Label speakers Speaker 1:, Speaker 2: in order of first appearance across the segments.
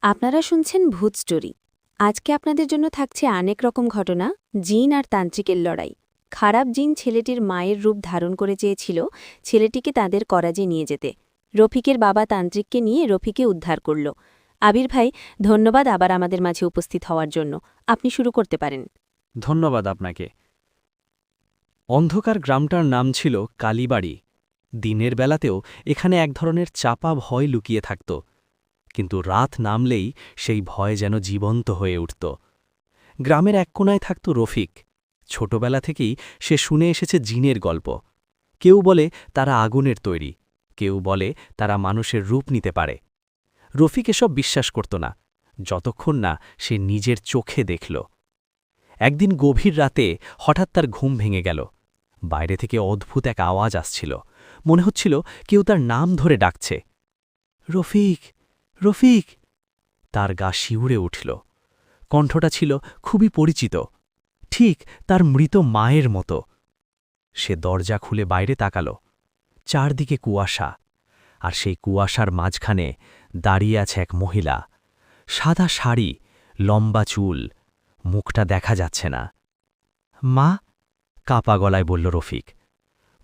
Speaker 1: আপনারা শুনছেন ভূত স্টোরি। আজকে আপনাদের জন্য থাকছে অনেক রকম ঘটনা, জিন আর তান্ত্রিকের লড়াই। খারাপ জিন ছেলেটির মায়ের রূপ ধারণ করে চেয়েছিল ছেলেটিকে তাদের করাজে নিয়ে যেতে। রফিকের বাবা তান্ত্রিককে নিয়ে রফিকে উদ্ধার করল। আবির ভাই, ধন্যবাদ আবার আমাদের মাঝে উপস্থিত হওয়ার জন্য। আপনি শুরু করতে পারেন।
Speaker 2: ধন্যবাদ আপনাকে। অন্ধকার গ্রামটার নাম ছিল কালীবাড়ি। দিনের বেলাতেও এখানে এক ধরনের চাপা ভয় লুকিয়ে থাকত, কিন্তু রাত নামলেই সেই ভয় যেন জীবন্ত হয়ে উঠত। গ্রামের এক কোণায় থাকত রফিক। ছোটবেলা থেকেই সে শুনে এসেছে জিনের গল্প। কেউ বলে তারা আগুনের তৈরি, কেউ বলে তারা মানুষের রূপ নিতে পারে। রফিক এসব বিশ্বাস করত না, যতক্ষণ না সে নিজের চোখে দেখল। একদিন গভীর রাতে হঠাৎ তার ঘুম ভেঙে গেল। বাইরে থেকে অদ্ভুত এক আওয়াজ আসছিল। মনে হচ্ছিল কেউ তার নাম ধরে ডাকছে, রফিক, রফিক। তার গা শিউরে উঠল। কণ্ঠটা ছিল খুবই পরিচিত, ঠিক তার মৃত মায়ের মতো। সে দরজা খুলে বাইরে তাকাল। চারদিকে কুয়াশা, আর সেই কুয়াশার মাঝখানে দাঁড়িয়ে আছে এক মহিলা। সাদা শাড়ি, লম্বা চুল, মুখটা দেখা যাচ্ছে না। মা, কাপা গলায় বলল রফিক।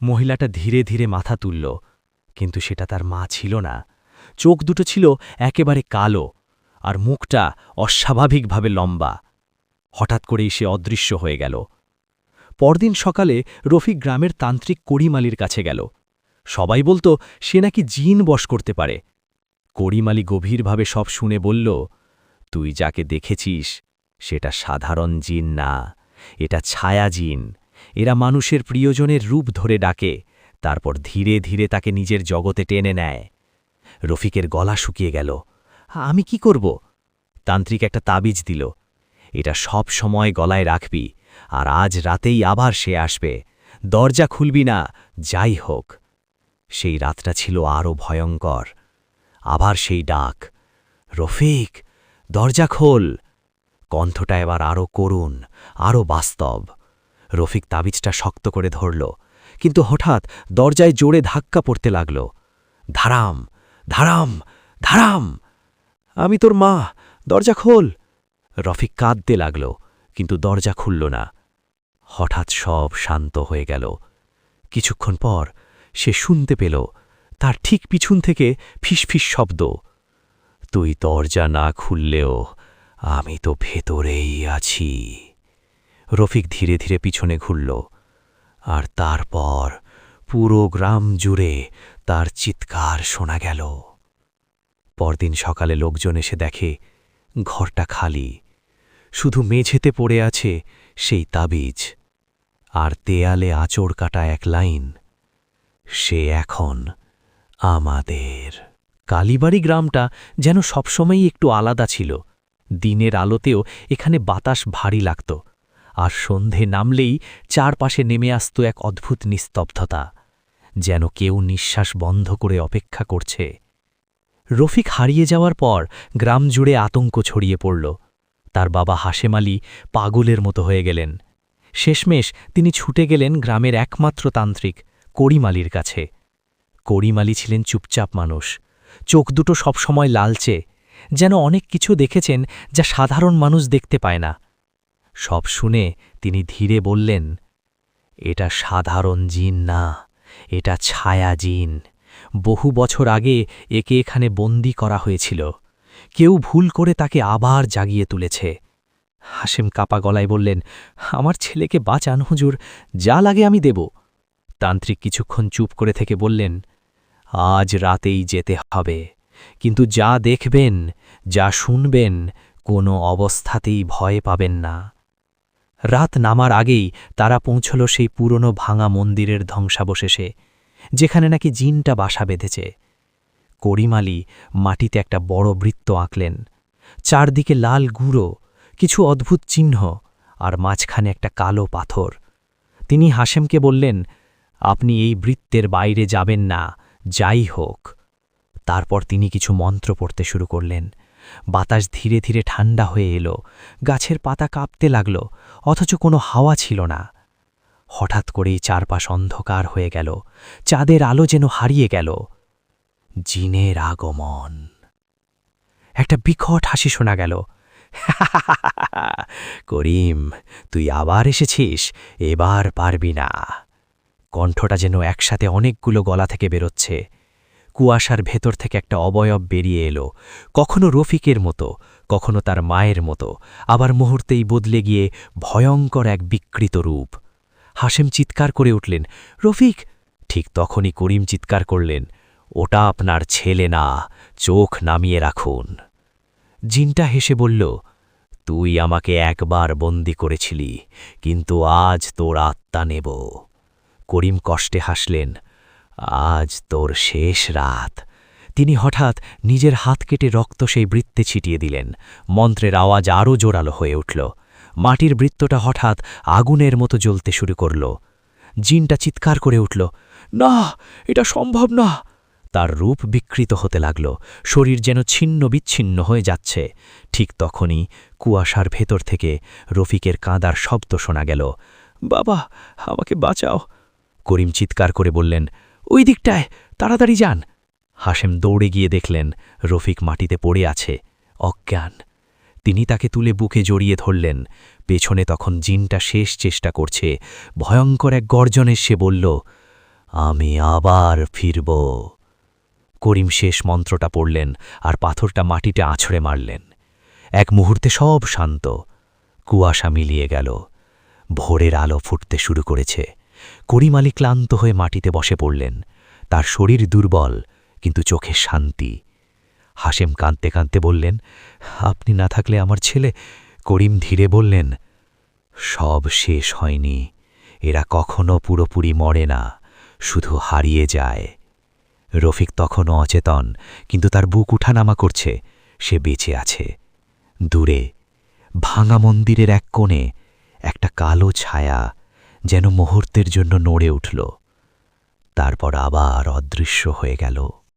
Speaker 2: মহিলাটা ধীরে ধীরে মাথা তুলল, কিন্তু সেটা তার মা ছিল না। চোখ দুটো ছিল একেবারে কালো, আর মুখটা অস্বাভাবিকভাবে লম্বা। হঠাৎ করেই সে অদৃশ্য হয়ে গেল। পরদিন সকালে রফিক গ্রামের তান্ত্রিক করিমালির কাছে গেল। সবাই বলতো সে নাকি জিন বশ করতে পারে। করিমালি গভীরভাবে সব শুনে বলল, তুই যাকে দেখেছিস সেটা সাধারণ জিন না, এটা ছায়া জিন। এরা মানুষের প্রিয়জনের রূপ ধরে ডাকে, তারপর ধীরে ধীরে তাকে নিজের জগতে টেনে নেয়। রফিকের গলা শুকিয়ে গেল। আমি কি করব? তান্ত্রিক একটা তাবিজ দিল। এটা সব সময় গলায় রাখবি, আর আজ রাতেই আবার সে আসবে। দরজা খুলবি না, যাই হোক। সেই রাতটা ছিল আরও ভয়ঙ্কর। আবার সেই ডাক, রফিক, দরজা খোল। কণ্ঠটা এবার আরও করুণ, আরও বাস্তব। রফিক তাবিজটা শক্ত করে ধরল, কিন্তু হঠাৎ দরজায় জোরে ধাক্কা পড়তে লাগল। ধারাম, ধারাম, ধারাম। আমি তোর মা, দরজা খোল। রফিক কাঁদতে লাগল, কিন্তু দরজা খুলল না। হঠাৎ সব শান্ত হয়ে গেল। কিছুক্ষণ পর সে শুনতে পেল তার ঠিক পিছন থেকে ফিসফিস শব্দ, তুই দরজা না খুললেও আমি তো ভেতরেই আছি। রফিক ধীরে ধীরে পিছনে ঘুরল, আর তারপর পুরো গ্রাম জুড়ে তার চিৎকার শোনা গেল। পরদিন সকালে লোকজন এসে দেখে ঘরটা খালি, শুধু মেঝেতে পড়ে আছে সেই তাবিজ, আর দেয়ালে আঁচড় কাটা এক লাইন, সে এখন আমাদের। কালীবাড়ি গ্রামটা যেন সবসময়ই একটু আলাদা ছিল। দিনের আলোতেও এখানে বাতাস ভারী লাগত, আর সন্ধে নামলেই চারপাশে নেমে আসত এক অদ্ভুত নিস্তব্ধতা, যেন কেউ নিঃশ্বাস বন্ধ করে অপেক্ষা করছে। রফিক হারিয়ে যাওয়ার পর গ্রাম জুড়ে আতঙ্ক ছড়িয়ে পড়ল। তার বাবা হাশেম আলী পাগলের মতো হয়ে গেলেন। শেষমেশ তিনি ছুটে গেলেন গ্রামের একমাত্র তান্ত্রিক করিমালির কাছে। করিমালি ছিলেন চুপচাপ মানুষ, চোখ দুটো সবসময় লালচে, যেন অনেক কিছু দেখেছেন যা সাধারণ মানুষ দেখতে পায় না। সব শুনে তিনি ধীরে বললেন, এটা সাধারণ জিন না, এটা ছায়া জিন। বহু বছর আগে একে এখানে বন্দী করা হয়েছিল। কেউ ভুল করে তাকে আবার জাগিয়ে তুলেছে। হাশেম কাপা গলায় বললেন, আমার ছেলেকে বাঁচান হুজুর, যা লাগে আমি দেব। তান্ত্রিক কিছুক্ষণ চুপ করে থেকে বললেন, আজ রাতেই যেতে হবে, কিন্তু যা দেখবেন, যা শুনবেন, কোনো অবস্থাতেই ভয় পাবেন না। রাত নামার আগেই তারা পৌঁছল সেই পুরনো ভাঙা মন্দিরের ধ্বংসাবশেষে, যেখানে নাকি জিনটা বাসা বেঁধেছে। করিমালি মাটিতে একটা বড় বৃত্ত আঁকলেন। চারদিকে লাল গুঁড়ো, কিছু অদ্ভুত চিহ্ন, আর মাঝখানে একটা কালো পাথর। তিনি হাশেমকে বললেন, আপনি এই বৃত্তের বাইরে যাবেন না, যাই হোক। তারপর তিনি কিছু মন্ত্র পড়তে শুরু করলেন। বাতাস ধীরে ধীরে ঠান্ডা হয়ে এলো, গাছের পাতা কাঁপতে লাগল, অথচ কোনো হাওয়া ছিল না। হঠাৎ করেই চারপাশ অন্ধকার হয়ে গেল, চাঁদের আলো যেন হারিয়ে গেল। জিনের আগমন। একটা বিকট হাসি শোনা গেল। করিম, তুই আবার এসেছিস, এবার পারবি না। কণ্ঠটা যেন একসাথে অনেকগুলো গলা থেকে বেরোচ্ছে। কুয়াশার ভেতর থেকে একটা অবয়ব বেরিয়ে এলো, কখনো রফিকের মতো, কখনো তার মায়ের মতো, আবার মুহূর্তেই বদলে গিয়ে ভয়ঙ্কর এক বিকৃত রূপ। হাশেম চিৎকার করে উঠলেন, রফিক! ঠিক তখনই করিম চিৎকার করলেন, ওটা আপনার ছেলে না, চোখ নামিয়ে রাখুন। জিনটা হেসে বলল, তুই আমাকে একবার বন্দি করেছিলি, কিন্তু আজ তোর আত্মা নেব। করিম কষ্টে হাসলেন, আজ তোর শেষ রাত। তিনি হঠাৎ নিজের হাত কেটে রক্ত সেই বৃত্তে ছিটিয়ে দিলেন। মন্ত্রের আওয়াজ আরও জোরালো হয়ে উঠল। মাটির বৃত্তটা হঠাৎ আগুনের মতো জ্বলতে শুরু করল। জিনটা চিৎকার করে উঠল, না, এটা সম্ভব না। তার রূপ বিকৃত হতে লাগল, শরীর যেন ছিন্ন বিচ্ছিন্ন হয়ে যাচ্ছে। ঠিক তখনই কুয়াশার ভেতর থেকে রফিকের কাঁদার শব্দ শোনা গেল, বাবা, আমাকে বাঁচাও। করিম চিৎকার করে বললেন, ওই দিকটায়, তাড়াতাড়ি যান। হাশেম দৌড়ে গিয়ে দেখলেন রফিক মাটিতে পড়ে আছে, অজ্ঞান। তিনি তাকে তুলে বুকে জড়িয়ে ধরলেন। পেছনে তখন জিনটা শেষ চেষ্টা করছে। ভয়ঙ্কর এক গর্জনে সে বলল, আমি আবার ফিরব। করিম শেষ মন্ত্রটা পড়লেন আর পাথরটা মাটিতে আছড়ে মারলেন। এক মুহূর্তে সব শান্ত। কুয়াশা মিলিয়ে গেল। ভোরের আলো ফুটতে শুরু করেছে। করিম আলী ক্লান্ত হয়ে মাটিতে বসে পড়লেন। তার শরীর দুর্বল, কিন্তু চোখে শান্তি। হাশেম কাঁদতে কাঁদতে বললেন, আপনি না থাকলে আমার ছেলে। করিম ধীরে বললেন, সব শেষ হয়নি, এরা কখনো পুরোপুরি মরে না, শুধু হারিয়ে যায়। রফিক তখনও অচেতন, কিন্তু তার বুক উঠানামা করছে, সে বেঁচে আছে। দূরে ভাঙা মন্দিরের এক কোণে একটা কালো ছায়া যেন মুহূর্তের জন্য নড়ে উঠল, তারপর আবার অদৃশ্য হয়ে গেল।